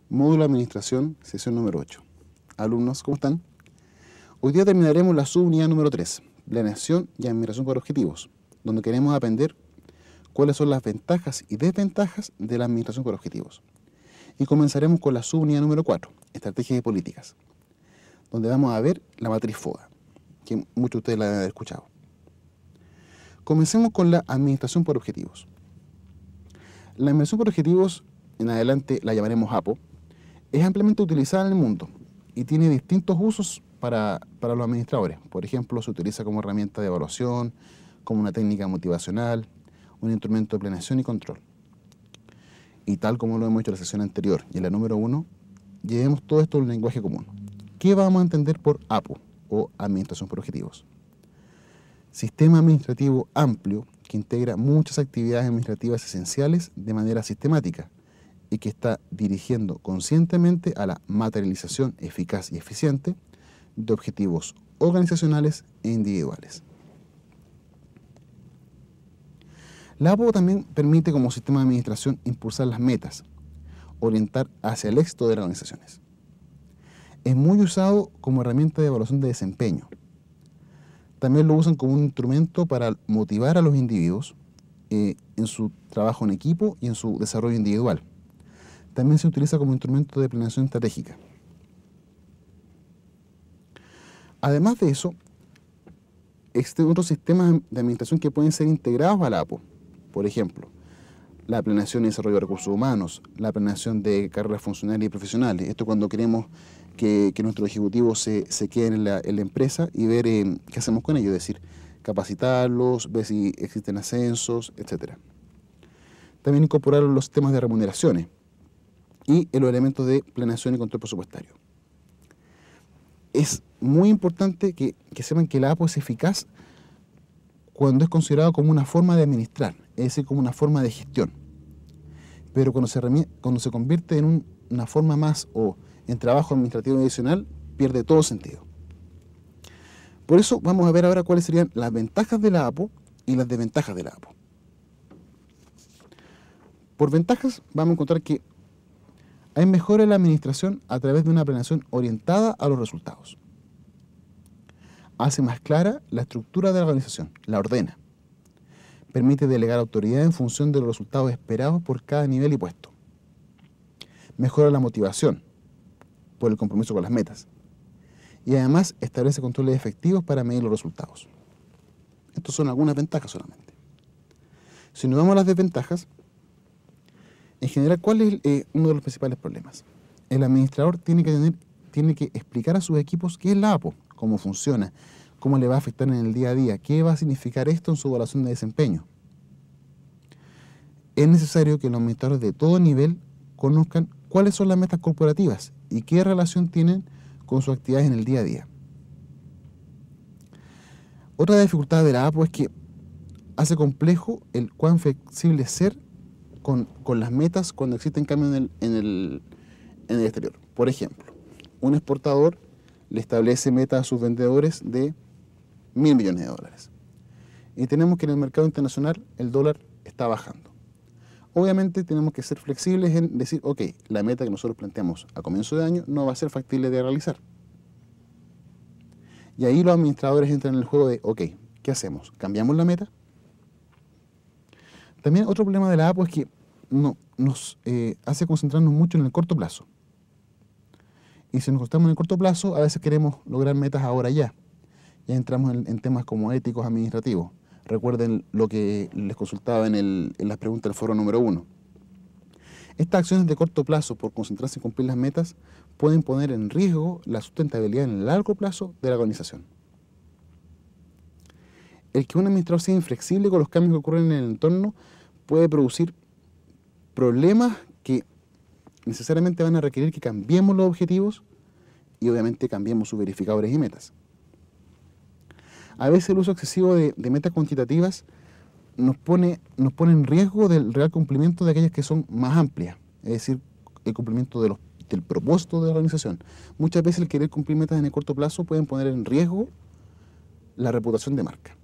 Módulo de Administración, sesión número 8. Alumnos, ¿cómo están? Hoy día terminaremos la subunidad número 3, Planeación y Administración por Objetivos, donde queremos aprender cuáles son las ventajas y desventajas de la Administración por Objetivos. Y comenzaremos con la subunidad número 4, Estrategias y Políticas, donde vamos a ver la matriz FODA, que muchos de ustedes la han escuchado. Comencemos con la Administración por Objetivos. La Administración por Objetivos, en adelante la llamaremos APO, es ampliamente utilizada en el mundo y tiene distintos usos para los administradores. Por ejemplo, se utiliza como herramienta de evaluación, como una técnica motivacional, un instrumento de planeación y control. Y tal como lo hemos hecho en la sesión anterior y en la número 1, llevemos todo esto a un lenguaje común. ¿Qué vamos a entender por APO o Administración por Objetivos? Sistema administrativo amplio que integra muchas actividades administrativas esenciales de manera sistemática y que está dirigiendo conscientemente a la materialización eficaz y eficiente de objetivos organizacionales e individuales. La APO también permite como sistema de administración impulsar las metas, orientar hacia el éxito de las organizaciones. Es muy usado como herramienta de evaluación de desempeño. También lo usan como un instrumento para motivar a los individuos en su trabajo en equipo y en su desarrollo individual. También se utiliza como instrumento de planeación estratégica. Además de eso, existen otros sistemas de administración que pueden ser integrados a la APO. Por ejemplo, la planeación y desarrollo de recursos humanos, la planeación de carreras funcionales y profesionales. Esto cuando queremos que nuestros ejecutivos se queden en la empresa y ver qué hacemos con ellos, es decir, capacitarlos, ver si existen ascensos, etc. También incorporar los temas de remuneraciones y los elementos de planeación y control presupuestario. Es muy importante que sepan que la APO es eficaz cuando es considerado como una forma de administrar, es decir, como una forma de gestión. Pero cuando se convierte en una forma más o en trabajo administrativo adicional, pierde todo sentido. Por eso vamos a ver ahora cuáles serían las ventajas de la APO y las desventajas de la APO. Por ventajas vamos a encontrar que hay mejora en la administración a través de una planeación orientada a los resultados. Hace más clara la estructura de la organización, la ordena. Permite delegar autoridad en función de los resultados esperados por cada nivel y puesto. Mejora la motivación por el compromiso con las metas. Y además establece controles efectivos para medir los resultados. Estas son algunas ventajas solamente. Si nos vamos a las desventajas, en general, ¿cuál es uno de los principales problemas? El administrador tiene que explicar a sus equipos qué es la APO, cómo funciona, cómo le va a afectar en el día a día, qué va a significar esto en su evaluación de desempeño. Es necesario que los administradores de todo nivel conozcan cuáles son las metas corporativas y qué relación tienen con sus actividades en el día a día. Otra dificultad de la APO es que hace complejo el cuán flexible ser con las metas cuando existen cambios en el exterior. Por ejemplo, un exportador le establece metas a sus vendedores de $1.000 millones. Y tenemos que en el mercado internacional el dólar está bajando. Obviamente tenemos que ser flexibles en decir, ok, la meta que nosotros planteamos a comienzo de año no va a ser factible de realizar. Y ahí los administradores entran en el juego de, ok, ¿qué hacemos? ¿Cambiamos la meta? También otro problema de la APO es que nos hace concentrarnos mucho en el corto plazo. Y si nos concentramos en el corto plazo, a veces queremos lograr metas ahora ya. Ya entramos en temas como éticos administrativos. Recuerden lo que les consultaba en las preguntas del foro número 1. Estas acciones de corto plazo, por concentrarse en cumplir las metas, pueden poner en riesgo la sustentabilidad en el largo plazo de la organización. El que un administrador sea inflexible con los cambios que ocurren en el entorno puede producir problemas que necesariamente van a requerir que cambiemos los objetivos y obviamente cambiemos sus verificadores y metas. A veces el uso excesivo de metas cuantitativas nos pone en riesgo del real cumplimiento de aquellas que son más amplias, es decir, el cumplimiento del propósito de la organización. Muchas veces el querer cumplir metas en el corto plazo pueden poner en riesgo la reputación de marca.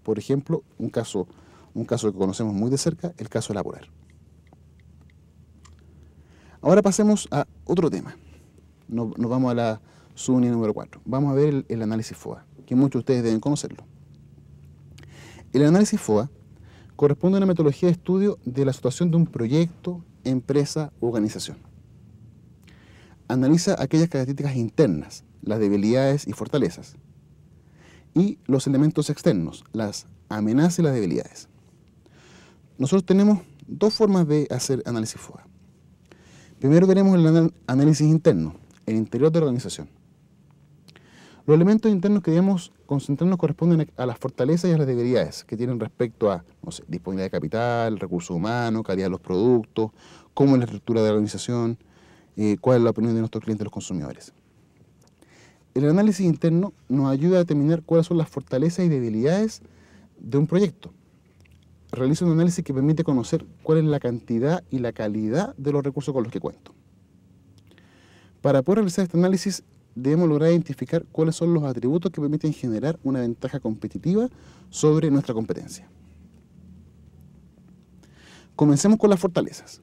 Por ejemplo, un caso que conocemos muy de cerca, el caso de Laporar. Ahora pasemos a otro tema. Nos vamos a la subunidad número 4. Vamos a ver el análisis FOA, que muchos de ustedes deben conocerlo. El análisis FOA corresponde a una metodología de estudio de la situación de un proyecto, empresa u organización. Analiza aquellas características internas, las debilidades y fortalezas, y los elementos externos, las amenazas y las debilidades. Nosotros tenemos dos formas de hacer análisis FOA. Primero tenemos el análisis interno, el interior de la organización. Los elementos internos que debemos concentrarnos corresponden a las fortalezas y a las debilidades que tienen respecto a, no sé, disponibilidad de capital, recursos humanos, calidad de los productos, cómo es la estructura de la organización, cuál es la opinión de nuestros clientes, los consumidores. El análisis interno nos ayuda a determinar cuáles son las fortalezas y debilidades de un proyecto. Realiza un análisis que permite conocer cuál es la cantidad y la calidad de los recursos con los que cuento. Para poder realizar este análisis, debemos lograr identificar cuáles son los atributos que permiten generar una ventaja competitiva sobre nuestra competencia. Comencemos con las fortalezas.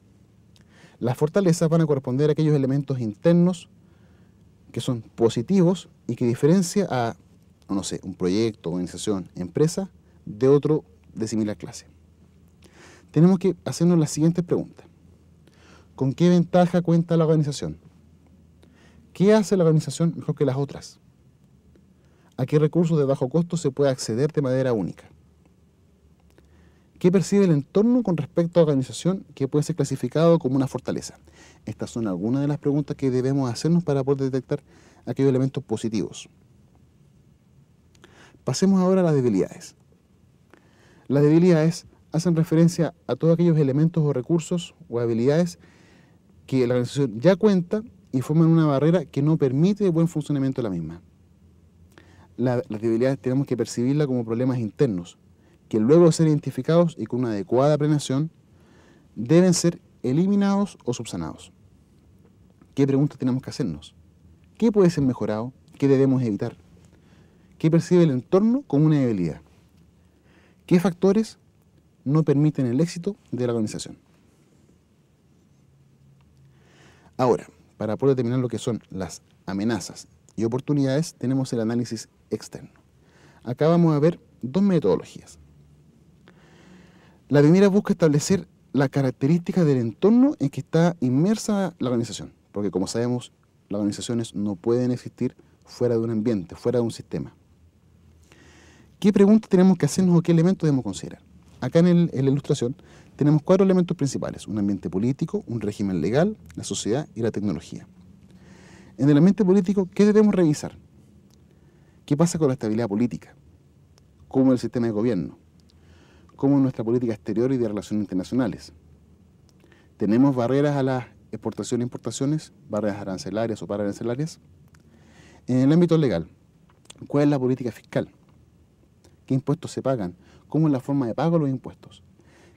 Las fortalezas van a corresponder a aquellos elementos internos que son positivos y que diferencia a, no sé, un proyecto, organización, empresa, de otro de similar clase. Tenemos que hacernos las siguientes preguntas. ¿Con qué ventaja cuenta la organización? ¿Qué hace la organización mejor que las otras? ¿A qué recursos de bajo costo se puede acceder de manera única? ¿Qué percibe el entorno con respecto a la organización que puede ser clasificado como una fortaleza? Estas son algunas de las preguntas que debemos hacernos para poder detectar aquellos elementos positivos. Pasemos ahora a las debilidades. Las debilidades hacen referencia a todos aquellos elementos o recursos o habilidades que la organización ya cuenta y forman una barrera que no permite el buen funcionamiento de la misma. Las debilidades tenemos que percibirlas como problemas internos, que luego de ser identificados y con una adecuada planeación, deben ser eliminados o subsanados. ¿Qué preguntas tenemos que hacernos? ¿Qué puede ser mejorado? ¿Qué debemos evitar? ¿Qué percibe el entorno como una debilidad? ¿Qué factores no permiten el éxito de la organización? Ahora, para poder determinar lo que son las amenazas y oportunidades, tenemos el análisis externo. Acá vamos a ver dos metodologías. La primera busca establecer las características del entorno en que está inmersa la organización, porque como sabemos, las organizaciones no pueden existir fuera de un ambiente, fuera de un sistema. ¿Qué preguntas tenemos que hacernos o qué elementos debemos considerar? Acá en la ilustración tenemos 4 elementos principales: un ambiente político, un régimen legal, la sociedad y la tecnología. En el ambiente político, ¿qué debemos revisar? ¿Qué pasa con la estabilidad política? ¿Cómo es el sistema de gobierno? ¿Cómo es nuestra política exterior y de relaciones internacionales? ¿Tenemos barreras a las exportaciones e importaciones, barreras arancelarias o pararancelarias? En el ámbito legal, ¿cuál es la política fiscal? ¿Qué impuestos se pagan? ¿Cómo es la forma de pago de los impuestos?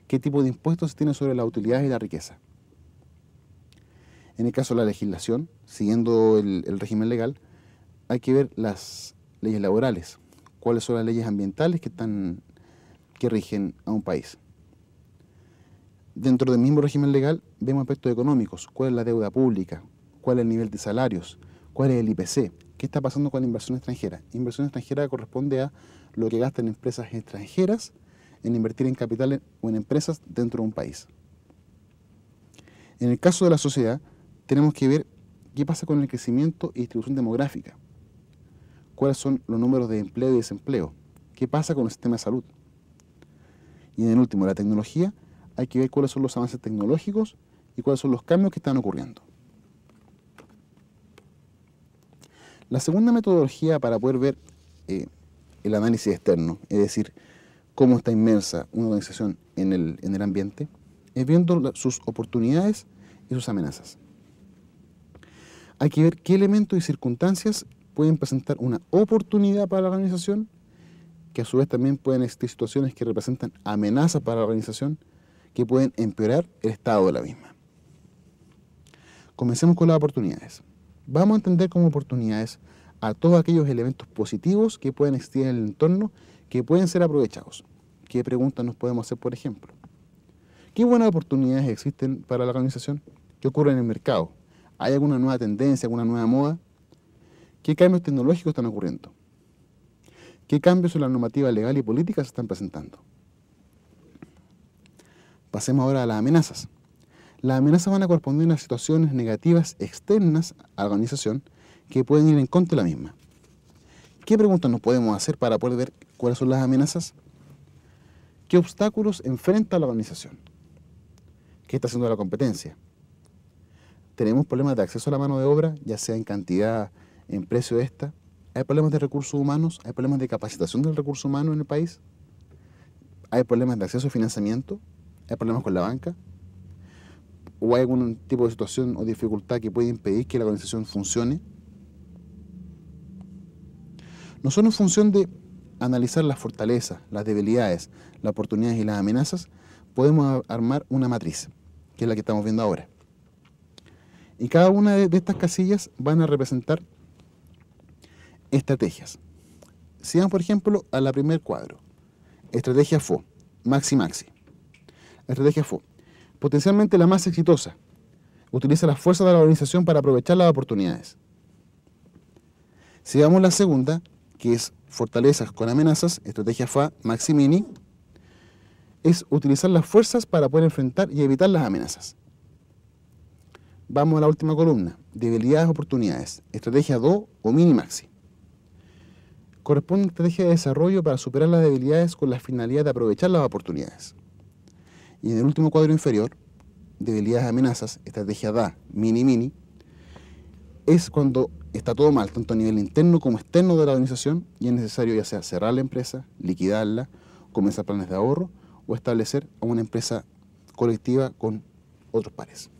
¿Qué tipo de impuestos se tiene sobre la utilidad y la riqueza? En el caso de la legislación, siguiendo el régimen legal, hay que ver las leyes laborales, cuáles son las leyes ambientales que rigen a un país. Dentro del mismo régimen legal vemos aspectos económicos, cuál es la deuda pública, cuál es el nivel de salarios, cuál es el IPC, qué está pasando con la inversión extranjera. Inversión extranjera corresponde a lo que gastan empresas extranjeras en invertir en capital o en empresas dentro de un país. En el caso de la sociedad, tenemos que ver qué pasa con el crecimiento y distribución demográfica, cuáles son los números de empleo y desempleo, qué pasa con el sistema de salud. Y en el último, la tecnología, hay que ver cuáles son los avances tecnológicos y cuáles son los cambios que están ocurriendo. La segunda metodología para poder ver el análisis externo, es decir, cómo está inmersa una organización en el ambiente, es viendo sus oportunidades y sus amenazas. Hay que ver qué elementos y circunstancias pueden presentar una oportunidad para la organización, que a su vez también pueden existir situaciones que representan amenazas para la organización, que pueden empeorar el estado de la misma. Comencemos con las oportunidades. Vamos a entender como oportunidades a todos aquellos elementos positivos que pueden existir en el entorno, que pueden ser aprovechados. ¿Qué preguntas nos podemos hacer, por ejemplo? ¿Qué buenas oportunidades existen para la organización? ¿Qué ocurre en el mercado? ¿Hay alguna nueva tendencia, alguna nueva moda? ¿Qué cambios tecnológicos están ocurriendo? ¿Qué cambios en la normativa legal y política se están presentando? Pasemos ahora a las amenazas. Las amenazas van a corresponder a situaciones negativas externas a la organización que pueden ir en contra de la misma. ¿Qué preguntas nos podemos hacer para poder ver cuáles son las amenazas? ¿Qué obstáculos enfrenta la organización? ¿Qué está haciendo la competencia? ¿Tenemos problemas de acceso a la mano de obra, ya sea en cantidad, en precio de esta? ¿Hay problemas de recursos humanos? ¿Hay problemas de capacitación del recurso humano en el país? ¿Hay problemas de acceso a financiamiento? ¿Hay problemas con la banca? ¿O hay algún tipo de situación o dificultad que puede impedir que la organización funcione? Nosotros, en función de analizar las fortalezas, las debilidades, las oportunidades y las amenazas, podemos armar una matriz, que es la que estamos viendo ahora. Y cada una de estas casillas van a representar estrategias. Si vamos, por ejemplo, a la primer cuadro, estrategia FO, Maxi. Estrategia FO, potencialmente la más exitosa, utiliza las fuerzas de la organización para aprovechar las oportunidades. Si vamos a la segunda, que es fortalezas con amenazas, estrategia FA, Maxi-Mini, es utilizar las fuerzas para poder enfrentar y evitar las amenazas. Vamos a la última columna, debilidades, oportunidades, estrategia DO o Mini-Maxi. Corresponde a estrategia de desarrollo para superar las debilidades con la finalidad de aprovechar las oportunidades. Y en el último cuadro inferior, debilidades, amenazas, estrategia DA, Mini-Mini, es cuando está todo mal, tanto a nivel interno como externo de la organización, y es necesario ya sea cerrar la empresa, liquidarla, comenzar planes de ahorro o establecer una empresa colectiva con otros pares.